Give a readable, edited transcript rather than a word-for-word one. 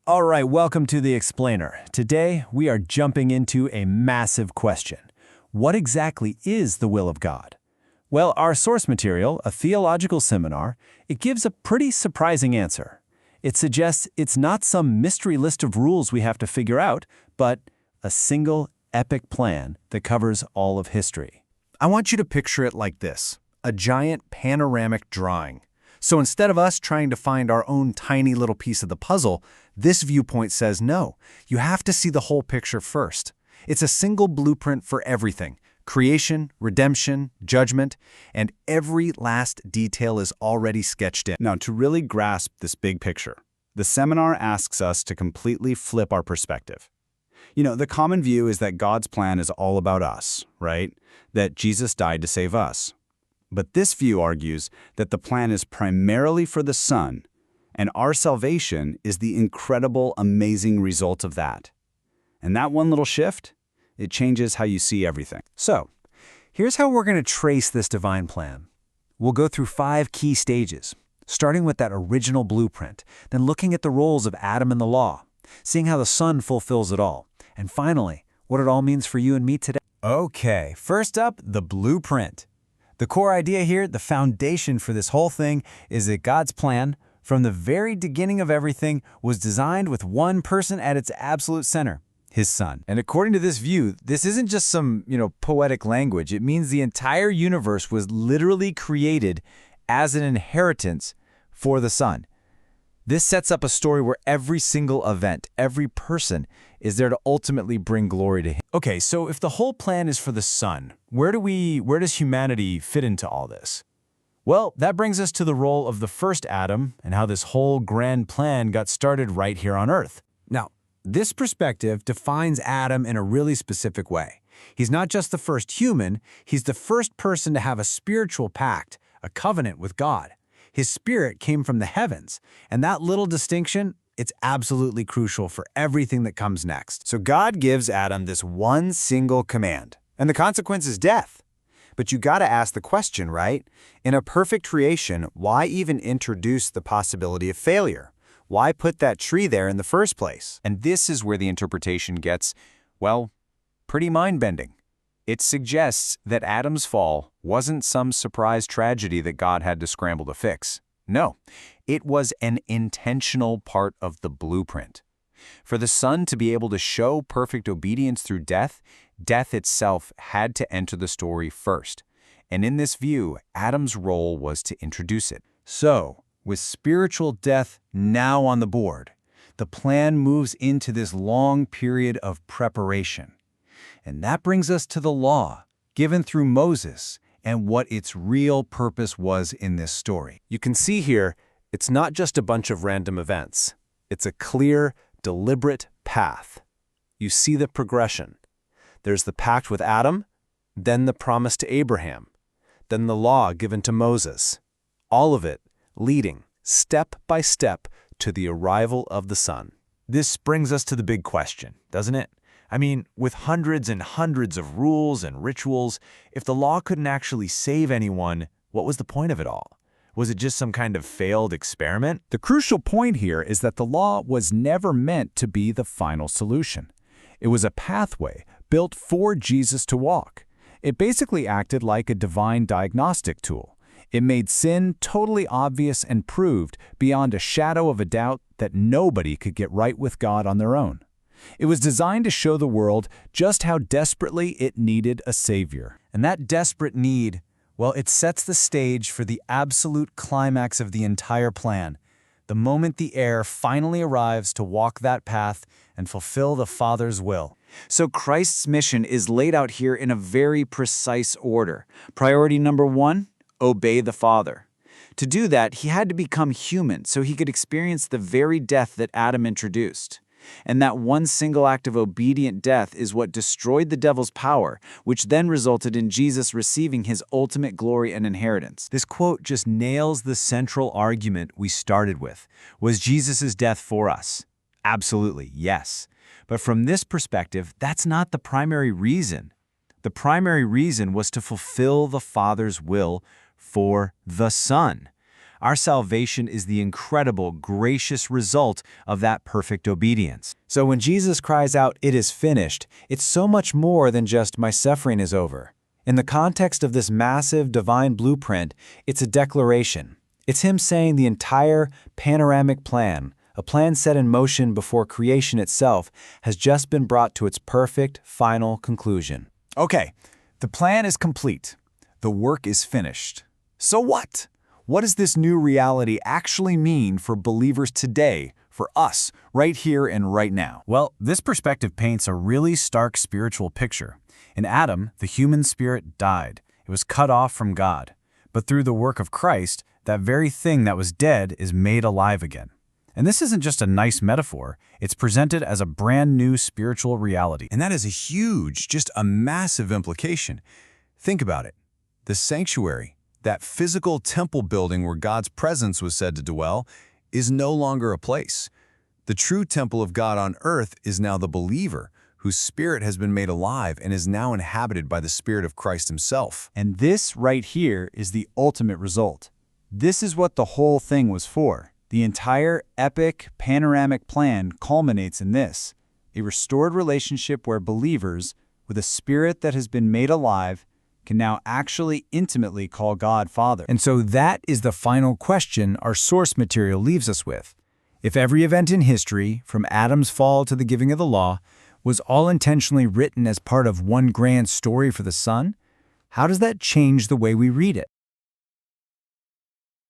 All right, welcome to The Explainer. Today, we are jumping into a massive question. What exactly is the will of God? Well, our source material, a theological seminar, it gives a pretty surprising answer. It suggests it's not some mystery list of rules we have to figure out, but a single epic plan that covers all of history. I want you to picture it like this, a giant panoramic drawing. So instead of us trying to find our own tiny little piece of the puzzle, this viewpoint says no, you have to see the whole picture first. It's a single blueprint for everything: creation, redemption, judgment, and every last detail is already sketched in. Now, to really grasp this big picture, the seminar asks us to completely flip our perspective. The common view is that God's plan is all about us, right? That Jesus died to save us. But this view argues that the plan is primarily for the Son, and our salvation is the incredible, amazing result of that. And that one little shift, it changes how you see everything. So, here's how we're going to trace this divine plan. We'll go through 5 key stages, starting with that original blueprint, then looking at the roles of Adam and the law, seeing how the Son fulfills it all, and finally, what it all means for you and me today. Okay, first up, the blueprint. The core idea here, the foundation for this whole thing, is that God's plan, from the very beginning of everything, was designed with one person at its absolute center, His Son. And according to this view, this isn't just some, poetic language. It means the entire universe was literally created as an inheritance for the Son. This sets up a story where every single event, every person, is there to ultimately bring glory to Him. Okay, so if the whole plan is for the Son, where does humanity fit into all this? Well, that brings us to the role of the first Adam and how this whole grand plan got started right here on Earth. Now, this perspective defines Adam in a really specific way. He's not just the first human, he's the first person to have a spiritual pact, a covenant with God. His spirit came from the heavens, and that little distinction, it's absolutely crucial for everything that comes next. So God gives Adam this one single command, and the consequence is death. But you gotta ask the question, right? In a perfect creation, why even introduce the possibility of failure? Why put that tree there in the first place? And this is where the interpretation gets, well, pretty mind-bending. It suggests that Adam's fall wasn't some surprise tragedy that God had to scramble to fix. No, it was an intentional part of the blueprint. For the Son to be able to show perfect obedience through death, death itself had to enter the story first. And in this view, Adam's role was to introduce it. So, with spiritual death now on the board, the plan moves into this long period of preparation. And that brings us to the law, given through Moses, and what its real purpose was in this story. You can see here, it's not just a bunch of random events. It's a clear, deliberate path. You see the progression. There's the pact with Adam, then the promise to Abraham, then the law given to Moses. All of it leading, step by step, to the arrival of the Son. This brings us to the big question, doesn't it? I mean, with hundreds and hundreds of rules and rituals, if the law couldn't actually save anyone, what was the point of it all? Was it just some kind of failed experiment? The crucial point here is that the law was never meant to be the final solution. It was a pathway built for Jesus to walk. It basically acted like a divine diagnostic tool. It made sin totally obvious and proved beyond a shadow of a doubt that nobody could get right with God on their own. It was designed to show the world just how desperately it needed a savior. And that desperate need, well, it sets the stage for the absolute climax of the entire plan, the moment the heir finally arrives to walk that path and fulfill the Father's will. So Christ's mission is laid out here in a very precise order. Priority number 1, obey the Father. To do that, he had to become human so he could experience the very death that Adam introduced. And that one single act of obedient death is what destroyed the devil's power, which then resulted in Jesus receiving his ultimate glory and inheritance. This quote just nails the central argument we started with. Was Jesus' death for us? Absolutely, yes. But from this perspective, that's not the primary reason. The primary reason was to fulfill the Father's will for the Son. Our salvation is the incredible, gracious result of that perfect obedience. So when Jesus cries out, "It is finished," it's so much more than just "my suffering is over." In the context of this massive divine blueprint, it's a declaration. It's him saying the entire panoramic plan, a plan set in motion before creation itself, has just been brought to its perfect, final conclusion. Okay, the plan is complete. The work is finished. So what? What does this new reality actually mean for believers today, for us, right here and right now? Well, this perspective paints a really stark spiritual picture. In Adam, the human spirit died. It was cut off from God. But through the work of Christ, that very thing that was dead is made alive again. And this isn't just a nice metaphor, it's presented as a brand new spiritual reality. And that is a huge, just a massive implication. Think about it. The sanctuary, that physical temple building where God's presence was said to dwell, is no longer a place. The true temple of God on earth is now the believer, whose spirit has been made alive and is now inhabited by the Spirit of Christ himself. And this right here is the ultimate result. This is what the whole thing was for. The entire epic, panoramic plan culminates in this: a restored relationship where believers, with a spirit that has been made alive, can now actually intimately call God Father. And so that is the final question our source material leaves us with. If every event in history, from Adam's fall to the giving of the law, was all intentionally written as part of one grand story for the Son, how does that change the way we read it?